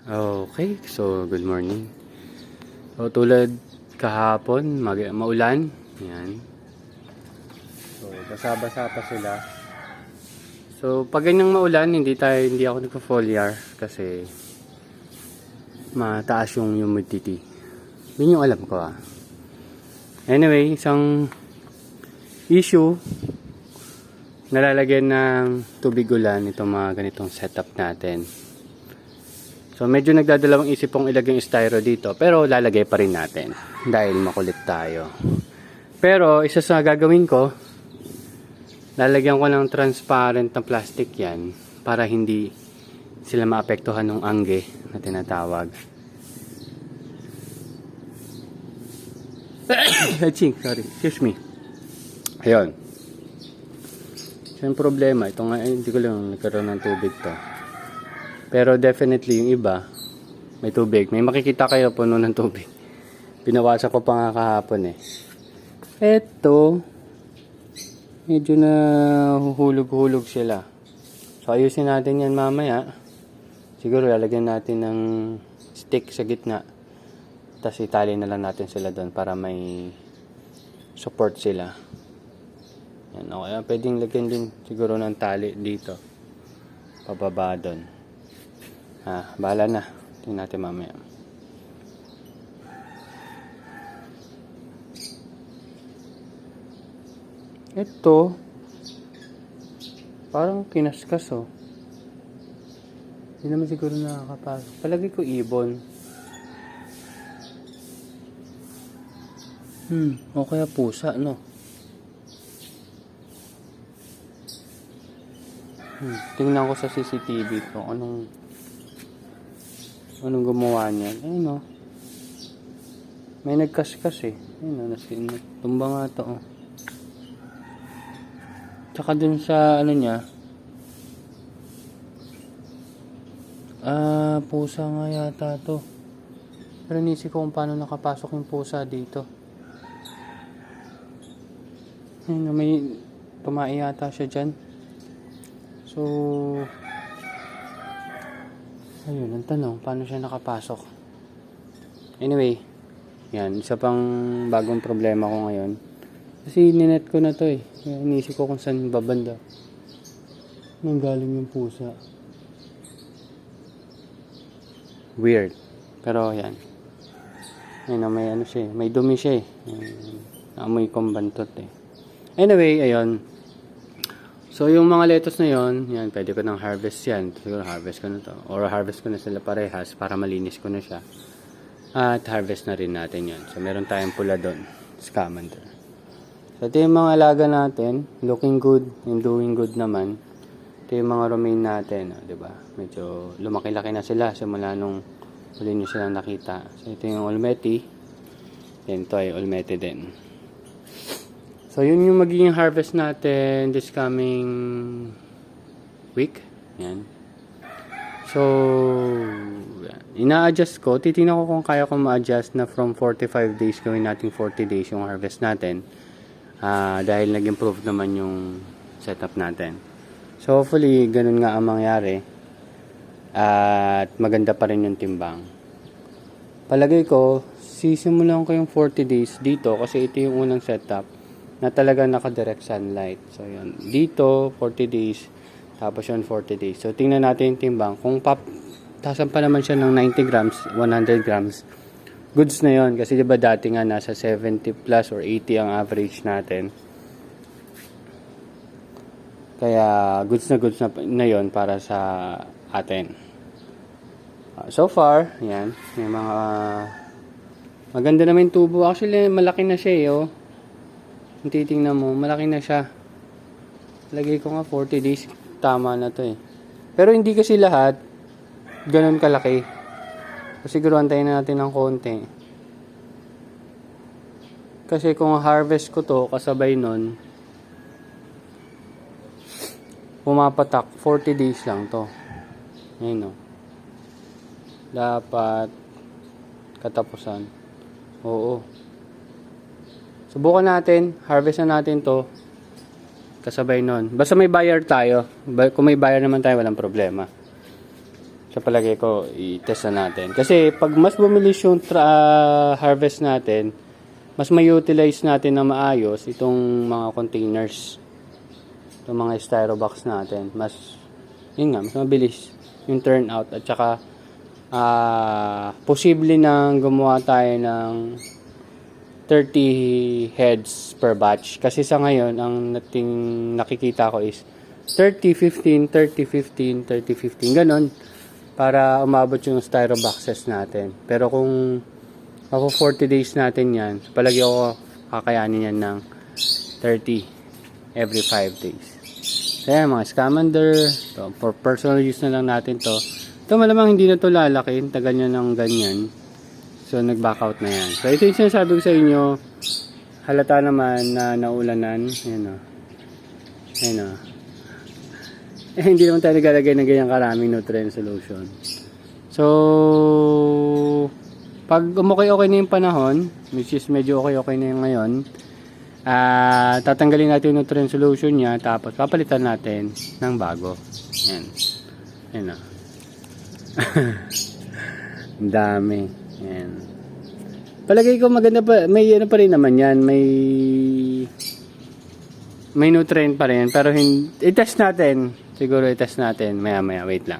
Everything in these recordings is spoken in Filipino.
Okay, so good morning. So tulad kahapon, maulan. Yan. So basa-basa pa sila. So pag ganyang maulan, hindi ako nagpo-foliar kasi mataas yung humidity. Yun yung alam ko ah. Anyway, isang issue, nalalagyan ng tubig ulan itong mga ganitong setup natin. So medyo nagdadalawang isip kong ilagay yung styro dito, pero lalagay pa rin natin dahil makulit tayo. Pero isa sa gagawin ko, lalagyan ko ng transparent na plastic yan para hindi sila maapektuhan ng angge na tinatawag. Sorry, excuse me. Ayun. So yung problema, ito nga, hindi ko lang nagkaroon ng tubig to. Pero definitely yung iba, may tubig. May makikita kayo puno ng tubig. Pinawasan ko pa nga kahapon eh. Eto, medyo na huhulog-hulog sila. So ayusin natin yan mamaya. Siguro lalagyan natin ng stick sa gitna. Tapos itali na lang natin sila doon para may support sila. Yan, okay. Pwedeng lagyan din siguro ng tali dito. Pababa doon. Bahala na. Tingnan natin mamaya. Ito, parang kinaskas oh. Hindi naman siguro nakakapasok. Palagi ko ibon. O kaya pusa, no? Tingnan ko sa CCTV kung anong gumawa niyan. Ayun o. May nagkaskas eh. Ayun o. Tumba nga to oh. Tsaka dun sa ano niya. Pusa nga yata to. Pero nisip ko kung paano nakapasok yung pusa dito. Ayun o. May tumae yata siya dyan. So ayun, ang tanong, paano siya nakapasok? Anyway, yan, isa pang bagong problema ko ngayon. Kasi ninet ko na to eh. Inisip ko kung saan babanda. Nang galing yung pusa. Weird. Pero yan. Ayun, may ano siya, may dumi siya eh. Amoy kong bantot eh. Anyway, ayun. So, yung mga lettuce na yon, yan, pwede ko nang harvest yan. Siguro harvest ko na to. Or harvest ko na sila parehas para malinis ko na siya. At harvest na rin natin yon. So, meron tayong pula doon. Scamander. So, ito yung mga alaga natin. Looking good and doing good naman. Ito yung mga romaine natin. Diba? Medyo lumaki-laki na sila simula nung huli nyo silang nakita. So, ito yung olmeti. Yan, ito ay olmeti din. So, yun yung magiging harvest natin this coming week. Yan. So, ina-adjust ko. Titingnan ko kung kaya ko ma-adjust na from 45 days gawin natin 40 days yung harvest natin. Dahil nag-improve naman yung setup natin. So, hopefully, ganun nga ang mangyari. At maganda pa rin yung timbang. Palagay ko, sisimulan ko yung 40 days dito kasi ito yung unang setup na talaga naka-direct sunlight. So, yun. Dito, 40 days. Tapos yun, 40 days. So, tingnan natin yung timbang. Kung tasan pa naman siya ng 90 grams, 100 grams, goods na yun. Kasi diba dati nga nasa 70 plus or 80 ang average natin. Kaya, goods na yun para sa atin. So far, yan. May mga maganda naman yung tubo. Actually, malaki na siya eh, oh. Kung titingnan mo, malaki na siya. Lagay ko nga 40 days, tama na to eh. Pero hindi kasi lahat ganun kalaki. So, siguro antayin na natin ng konti. Kasi kung harvest ko to, kasabay nun, pumapatak, 40 days lang to. Ayun o. Dapat katapusan. Oo. Subukan natin, harvest na natin to kasabay nun. Basta may buyer tayo. Kung may buyer naman tayo, walang problema. sa palagay ko, i-test na natin. Kasi pag mas bumilis yung harvest natin, mas may utilize natin na maayos itong mga containers. Itong mga styro box natin. Mas mabilis yung turnout. At saka, posible nang gumawa tayo ng 30 heads per batch. Kasi sa ngayon, ang nakikita ko is 30-15, 30-15, 30-15, ganon. Para umabot yung styro boxes natin. Pero kung ako 40 days natin yan, palagi ako kakayanin yan ng 30 every 5 days. Kaya mga scamander, to, for personal use na lang natin to. Ito malamang hindi na to lalaki, tagal nyo ng ganyan. So nag-back out na yan. So ito yung sinasabi ko sa inyo, halata naman na naulanan. Ayan o. Ayan o. Hindi naman tayo naglalagay ng ganyang karaming nutrient solution. So, pag okay na yung panahon, which is medyo okay na yung ngayon, tatanggalin natin yung nutrient solution niya, tapos papalitan natin ng bago. Ayan. Ayan o. Ang dami. Ayan. Palagay ko maganda pa, may ano pa rin naman yan, may nutrient pa rin, pero i-test natin. Siguro i-test natin maya wait lang,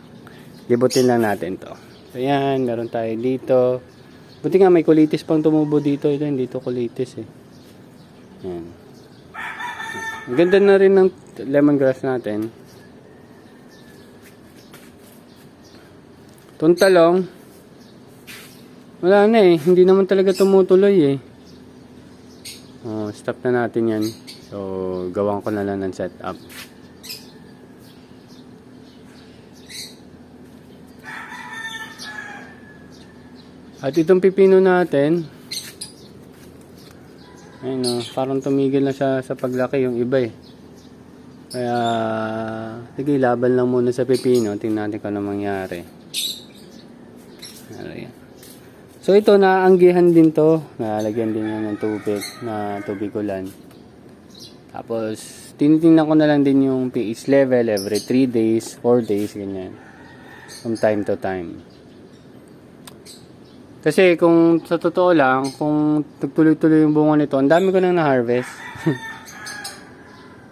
libutin lang natin to. So yan, meron tayo dito, buti nga may kulitis pang tumubo dito. Ito hindi to kulitis eh. Yan. Ang ganda na rin ng lemongrass natin. Itong talong, wala na eh, hindi naman talaga tumutuloy eh. Stop na natin yan. So gawan ko na lang ng setup. At itong pipino natin, ayun o, parang tumigil na siya sa paglaki yung iba eh. Kaya, sige, laban lang muna sa pipino. Tingnan natin kung ano mangyari. So ito, naanggihan din to. Nalagyan din yan ng tubig, na tubig ulan. Tapos, tinitingnan ko na lang din yung pH level every 3 days, 4 days, ganyan. From time to time. Kasi kung sa totoo lang, kung tuloy-tuloy yung bunga nito, ang dami ko nang na-harvest.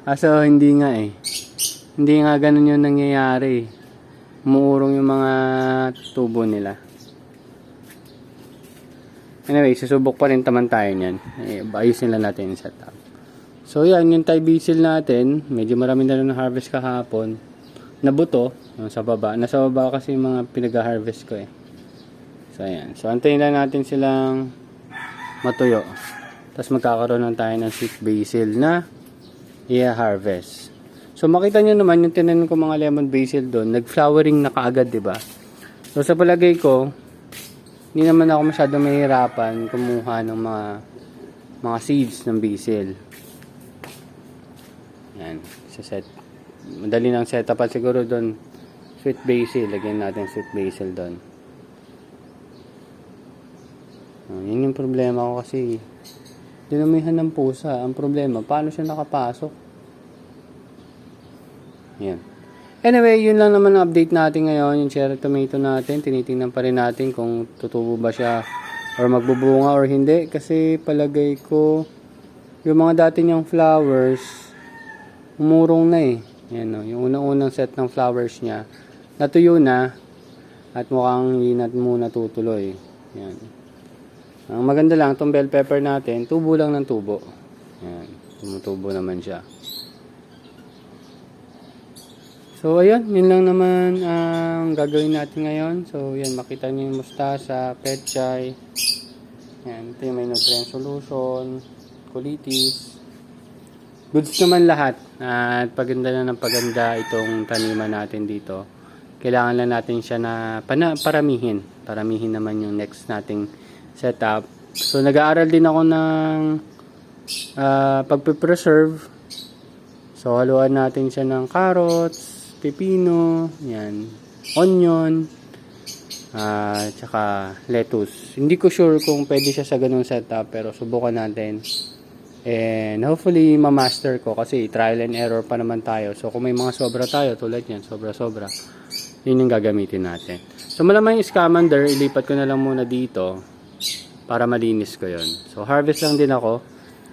Kaso hindi nga eh. Hindi nga ganun yung nangyayari. Umuurong yung mga tubo nila. Anyway, susubok pa rin taman tayo niyan. Ayusin lang natin yung setup. So yan, yung Thai basil natin, medyo marami na rin na-harvest kahapon. Nabuto, yung sa baba. Nasa baba kasi yung mga pinag-harvest ko eh. So, ayan. So, antayin lang natin silang matuyo. Tapos, magkakaroon lang tayo ng sweet basil na i-harvest. So, makita nyo naman yung tinanim ko mga lemon basil doon. Nag-flowering na kaagad, diba? So, sa palagay ko, hindi naman ako masyadong mahirapan kumuha ng mga seeds ng basil. Ayan. Set. Madali ng setup siguro doon. Sweet basil. Lagyan natin sweet basil doon. Yun yung problema ko kasi dinamihan ng pusa. Ang problema, paano siya nakapasok? Yan. Anyway, yun lang naman ang update natin ngayon. Yung cherry tomato natin, tinitingnan pa rin natin kung tutubo ba siya or magbubunga or hindi. Kasi palagay ko, yung mga dati niyang flowers, umurong na eh. Yan, no? Yung unang-unang set ng flowers niya, natuyo na at mukhang hindi na muna tutuloy. Yan. Ang maganda lang, itong bell pepper natin, tubo lang ng tubo. Ayan, tumutubo naman siya. So, ayun, yun lang naman ang gagawin natin ngayon. So, yan, makita niyo yung mustasa, petchay. Ayan, ito yung may nutrient solution, colitis. Goods naman lahat. At paganda na ng paganda itong taniman natin dito. Kailangan lang natin siya na paramihin. Paramihin naman yung next nating setup. So nag-aaral din ako ng pagpe-preserve. So haluan natin siya ng carrots, pepino, yan, onion, tsaka lettuce. Hindi ko sure kung pwede siya sa ganung setup, pero subukan natin. And hopefully ma-master ko kasi trial and error pa naman tayo. So kung may mga sobra tayo tulad yan, sobra-sobra, Yun yung gagamitin natin. So malamang yung scamander, ilipat ko na lang muna dito para malinis ko yon. So harvest lang din ako.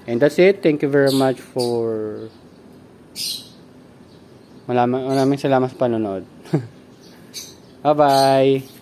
And that's it. Thank you very much for maraming salamat sa panonood. Bye-bye!